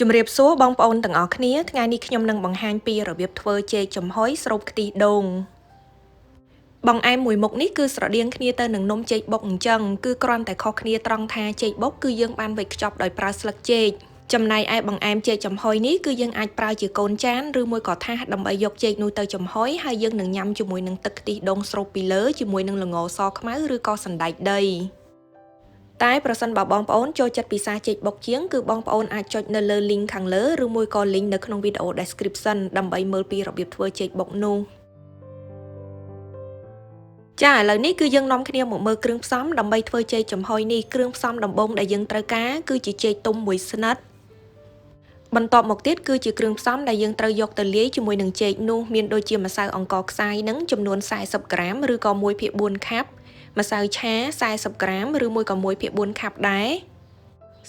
ជំរាបសួរបងប្អូនទាំងអស់គ្នាថ្ងៃនេះខ្ញុំនឹងបង្ហាញពីរបៀបធ្វើចេកចំហុយស្រូបខ្ទិះដូងបង្អែមមួយមុខនេះគឺស្រដៀងគ្នាទៅនឹងនំចេកបុកអញ្ចឹងគឺគ្រាន់តែខុសគ្នាត្រង់ថាចេកបុកគឺយើងបានវេចខ្ចប់ដោយប្រើស្លឹកចេកចំណែកឯបង្អែមចេកចំហុយនេះគឺយើងអាចប្រើជាកូនចានឬមួយក៏ថាសដើម្បីយកចេកនោះទៅចំហុយហើយយើងនឹងញ៉ាំជាមួយនឹងទឹកខ្ទិះដូងស្រូបពីលើជាមួយនឹងល្ងសខ្មៅឬក៏សណ្តែកដីតែប្រសិនបើបងប្អូនចូលចិត្តពិសាចេកបុកជាងគឺបងប្អូនអាចចុចនៅលើ link ខាងលើឬមួយក៏ link នៅក្នុងវីដេអូ description ដើម្បីមើលពីរបៀបធ្វើចេកបុកនោះចាឥឡូវនេះគឺយើងនាំគ្នាមកមើលគ្រឿងផ្សំដើម្បីធ្វើចេកចំហុយនេះគ្រឿងផ្សំដំបូងដែលយើងត្រូវការគឺជាចេកទុំមួយស្និតបន្ទាប់មកទៀតគឺជាគ្រឿងផ្សំដែលយើងត្រូវយកទៅលាយជាមួយនឹងចេកនោះមានដូចជាម្សៅអង្ករខ្សាយនឹងចំនួន40ក្រាមឬក៏1/4 ខាប់ម្សៅឆា40ក្រាមឬមួយក៏1/4 ខាប់ដែរ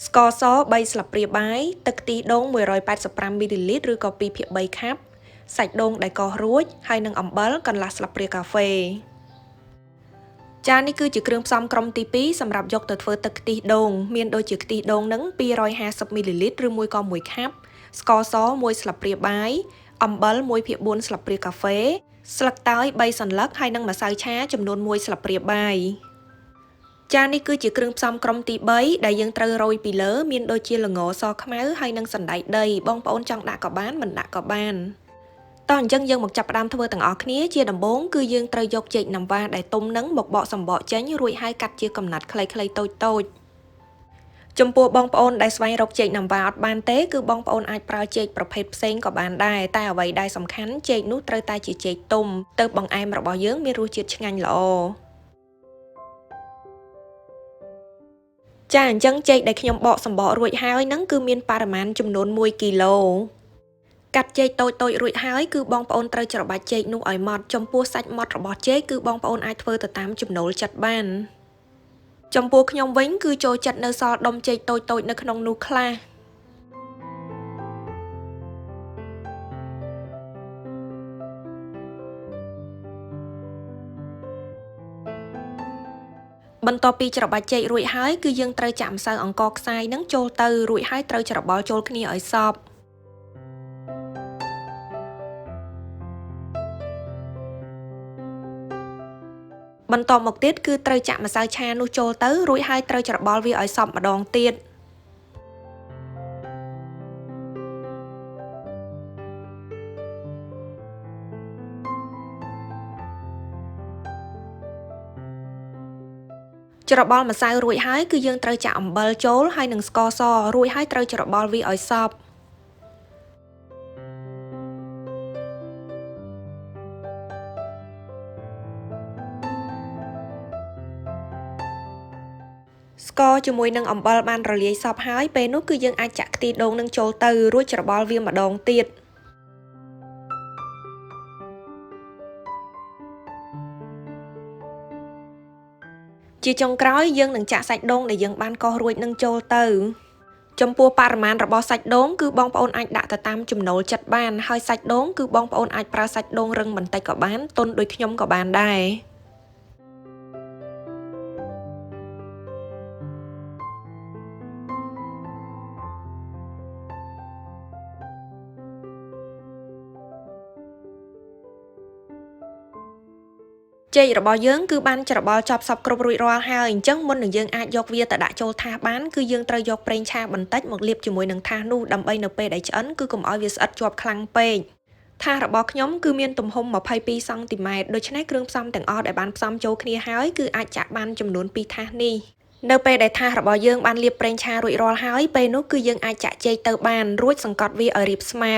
ស្ករស3ស្លាបព្រាបាយទឹកខ្ទិះដូង185មីលីលីត្រឬក៏2/3 ខាប់សាច់ដូងដែលកោសរួចហើយនិងអំបិលកន្លះស្លាបព្រាកាហ្វេចានេះគឺជាគ្រឿងផ្សំក្រុមទី2សម្រាប់យកទៅធ្វើទឹកខ្ទិះដូងមានដូចជាខ្ទិះដូងនឹង250មីលីលីត្រឬមួយក៏1ខាប់ស្ករស1ស្លាបព្រាបាយអំបិល1/4ស្លាបព្រាកាហ្វេស្លឹកតើយ3សន្លឹកហើយនិងម្សៅឆាចំនួន1ស្លាបព្រាបាយចានេះគឺជាគ្រឿងផ្សំក្រុមទី3ដែលយើងត្រូវរោយពីលើមានដូចជាល្ងសខ្មៅហើយនិងសណ្តែកដីបងប្អូនចង់ដាក់ក៏បានមិនដាក់ក៏បានតោះអញ្ចឹងយើងមកចាប់ផ្ដើមធ្វើទាំងអស់គ្នាជាដំបូងគឺយើងត្រូវយកចេកណាំវ៉ាដែលទុំនឹងមកបកសំបកចេញរួចហើយកាត់ជាកំណាត់ខ្លីៗតូចៗចំពោះបងប្អូនដែលស្វែងរកចេកណាំវ៉ាអត់បានទេគឺបងប្អូនអាចប្រើចេកប្រភេទផ្សេងក៏បានដែរតែអ្វីដែលសំខាន់ចេកនោះត្រូវតែជាចេកទុំទើបបង្អែមរបស់យើងមានរសជាតិឆ្ងាញ់ល្អចាអញ្ចឹងចេកដែលខ្ញុំបកសំបករួចហើយហ្នឹងគឺមានបរិមាណចំនួន1គីឡូកាត់ចេកតូចៗរួចហើយគឺបងប្អូនត្រូវច្របាច់ចេកនោះឲ្យម៉ត់ចំពោះសាច់ម៉ត់របស់ចេកគឺបងប្អូនអាចធ្វើទៅតាមចំណូលចិត្តបានចំពោះខ្ញុំវិញគឺចូលចិត្តនៅសល់ដុំចេកតូចៗនៅក្នុងនោះខ្លះបន្ទាប់ពីច្របាច់ចេករួចហើយគឺយើងត្រូវចាក់ម្សៅអង្ករខ្សាយនឹងចូលទៅរួចហើយត្រូវច្របល់ចូលគ្នាឲ្យសព្វបន្ទាប់មកទៀតគឺត្រូវចាក់ម្សៅឆានោះចូលទៅរួចហើយត្រូវច្របល់វាឲ្យសព្វម្ដងទៀតច្របល់ម្សៅរួចហើយគឺយើងត្រូវចាក់អំបិលចូលហើយនិងស្ករសរួចហើយត្រូវច្របល់វាឲ្យសព្វស្ករជាមួយនឹងអំបិលបានរលាយសព្វហើយពេលនោះគឺយើងអាចចាក់ខ្ទិះដូងនឹងចូលទៅរួចច្របល់វាម្ដងទៀតជាចុងក្រោយយើងនឹងចាក់សាច់ដូងដែលយើងបានកោសរួចនឹងចូលទៅចំពោះបរិមាណរបស់សាច់ដូងគឺបងប្អូនអាចដាក់ទៅតាមចំណូលចិត្តបានហើយសាច់ដូងគឺបងប្អូនអាចប្រើសាច់ដូងរឹងបន្តិចក៏បានទន់ដូចខ្ញុំក៏បានដែរចេករបស់យើងគឺបានច្របល់ចប់សពគ្រប់រួចរាល់ហើយអញ្ចឹងមុននឹងយើងអាចយកវាទៅដាក់ចូលថាសបានគឺយើងត្រូវយកប្រេងឆាបន្តិចមកលាបជាមួយនឹងថាសនោះដើម្បីនៅពេលដែលឆ្អិនគឺកុំឲ្យវាស្អិតជាប់ខ្លាំងពេកថាសរបស់ខ្ញុំគឺមានទំហំ22សង់ទីម៉ែត្រដូច្នេះគ្រឿងផ្សំទាំងអស់ដែលបានផ្សំចូលគ្នាហើយគឺអាចចាក់បានចំនួន2ថាសនេះនៅពេលដែលថាសរបស់យើងបានលាបប្រេងឆារួចរាល់ហើយពេលនោះគឺយើងអាចចាក់ចេកទៅបានរួចសង្កត់វាឲ្យរាបស្មើ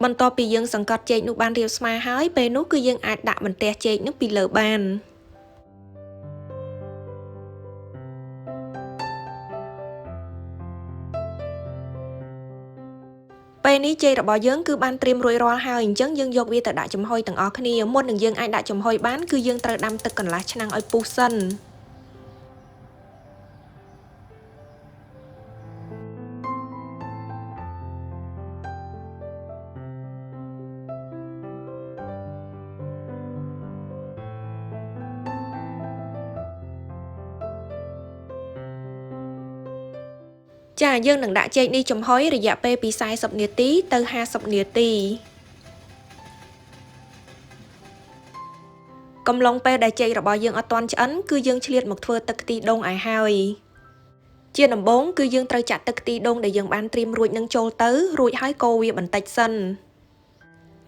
បន្ទាប់ពីយើងសង្កត់ចេកនោះបានរាបស្មើហើយពេលនោះគឺយើងអាចដាក់បន្ទះចេកនោះពីលើបានពេលនេះចេករបស់យើងគឺបានត្រៀមរួចរាល់ហើយអញ្ចឹងយើងយកវាទៅដាក់ចំហុយទាំងអស់គ្នាមុននឹងយើងអាចដាក់ចំហុយបានគឺយើងត្រូវដាំទឹកកន្លះឆ្នាំងឲ្យពុះសិន ចាយើងនឹងដាក់ចេកនេះចំហុយរយៈពេលពី40នាទីទៅ50នាទីកំឡុងពេលដែលចេករបស់យើងអត់ទាន់ឆ្អិនគឺយើងឆ្លៀតមកធ្វើទឹកខ្ទិះដូងឲ្យហើយជាដំបូងគឺយើងត្រូវចាក់ទឹកខ្ទិះដូងដែលយើងបានត្រៀមរួចនឹងចូលទៅរួចហើយកូរវាបន្តិចសិន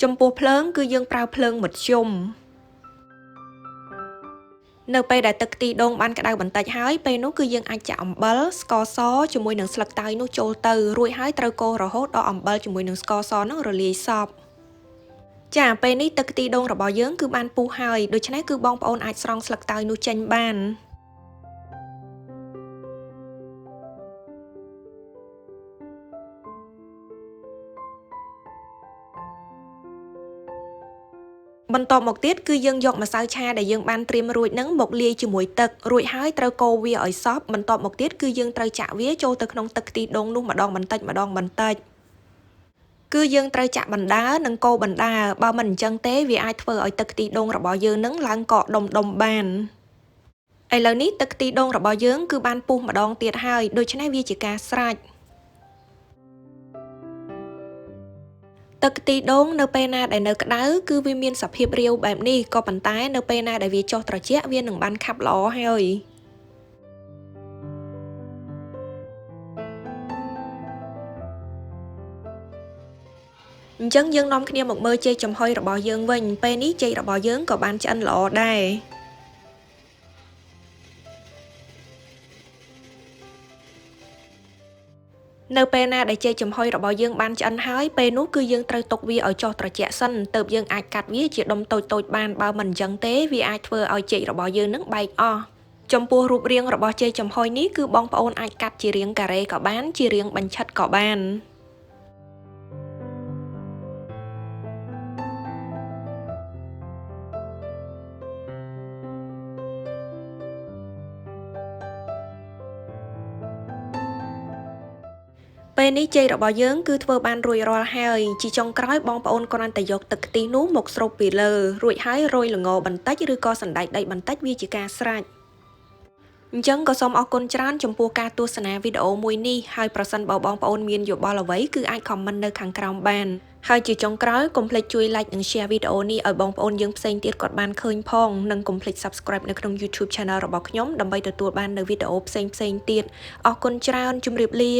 ចំពោះភ្លើងគឺយើងប្រើភ្លើងមធ្យមនៅពេលដែលទឹកខ្ទិះដូងបានក្តៅបន្តិចហើយពេលនោះគឺយើងអាចចាក់អំបិលស្ករសជាមួយនឹងស្លឹកតើយនោះចូលទៅរួចហើយត្រូវកូររហូតដល់អំបិលជាមួយនឹងស្ករសនោះរលាយសព្វចាពេលនេះទឹកខ្ទិះដូងរបស់យើងគឺបានពុះហើយដូច្នេះគឺបងប្អូនអាចស្រង់ស្លឹកតើយនោះចេញបានបន្ទាប់មកទៀតគឺយើងយកម្សៅឆាដែលយើងបានត្រៀមរួចនឹងមកលាយជាមួយទឹករួចហើយត្រូវកូរវាឲ្យសព្វបន្ទាប់មកទៀតគឺយើងត្រូវចាក់វាចូលទៅក្នុងទឹកខ្ទិះដូងនោះម្ដងបន្តិចគឺយើងត្រូវចាក់បណ្ដានិងកូរបណ្ដាបើមិនអញ្ចឹងទេវាអាចធ្វើឲ្យទឹកខ្ទិះដូងរបស់យើងនឹងឡើងកកដុំបានឥឡូវនេះទឹកខ្ទិះដូងរបស់យើងគឺបានពុះម្ដងទៀតហើយដូច្នេះវាជាការស្រេចទឹកខ្ទិះដូងនៅពេលណាដែលនៅក្តៅគឺវាមានសភាពរាវបែបនេះក៏ប៉ុន្តែនៅពេលណាដែលវាចុះត្រជាក់វានឹងបានខាប់ល្អហើយអញ្ចឹងយើងនាំគ្នាមកមើលចេកចំហុយរបស់យើងវិញពេលនេះចេករបស់យើងក៏បានឆ្អិនល្អដែរនៅពេលណាដែលចេកចំហុយរបស់យើងបានឆ្អិនហើយពេលនោះគឺយើងត្រូវទុកវាឲ្យចុះត្រជាក់សិនទើបយើងអាចកាត់វាជាដុំតូចៗបានបើមិនអញ្ចឹងទេវាអាចធ្វើឲ្យចេករបស់យើងនឹងបែកអស់ចំពោះរូបរាងរបស់ចេកចំហុយនេះគឺបងប្អូនអាចកាត់ជារាងការ៉េក៏បានជារាងបញ្ឆិតក៏បានពេលនេះចេករបស់យើងគឺធ្វើបានរួចរាល់ហើយជាចុងក្រោយបងប្អូនគ្រាន់តែយកទឹកខ្ទិះនោះមកស្រូបពីលើរួចហើយរោយល្ងបន្តិចឬក៏សណ្តែកដីបន្តិចវាជាការស្រេចអញ្ចឹងក៏សូមអរគុណច្រើនចំពោះការទស្សនាវីដេអូមួយនេះហើយប្រសិនបើបងប្អូនមានយោបល់អ្វីគឺអាច comment នៅខាងក្រោមបានហើយជាចុងក្រោយកុំភ្លេចជួយ like និង share វីដេអូនេះឲ្យបងប្អូនយើងផ្សេងទៀតគាត់បានឃើញផងនិងកុំភ្លេច subscribe នៅក្នុង YouTube Channel របស់ខ្ញុំដើម្បីទទួលបាននូវវីដេអូផ្សេងទៀតអរគុណច្រើនជម្រាបលា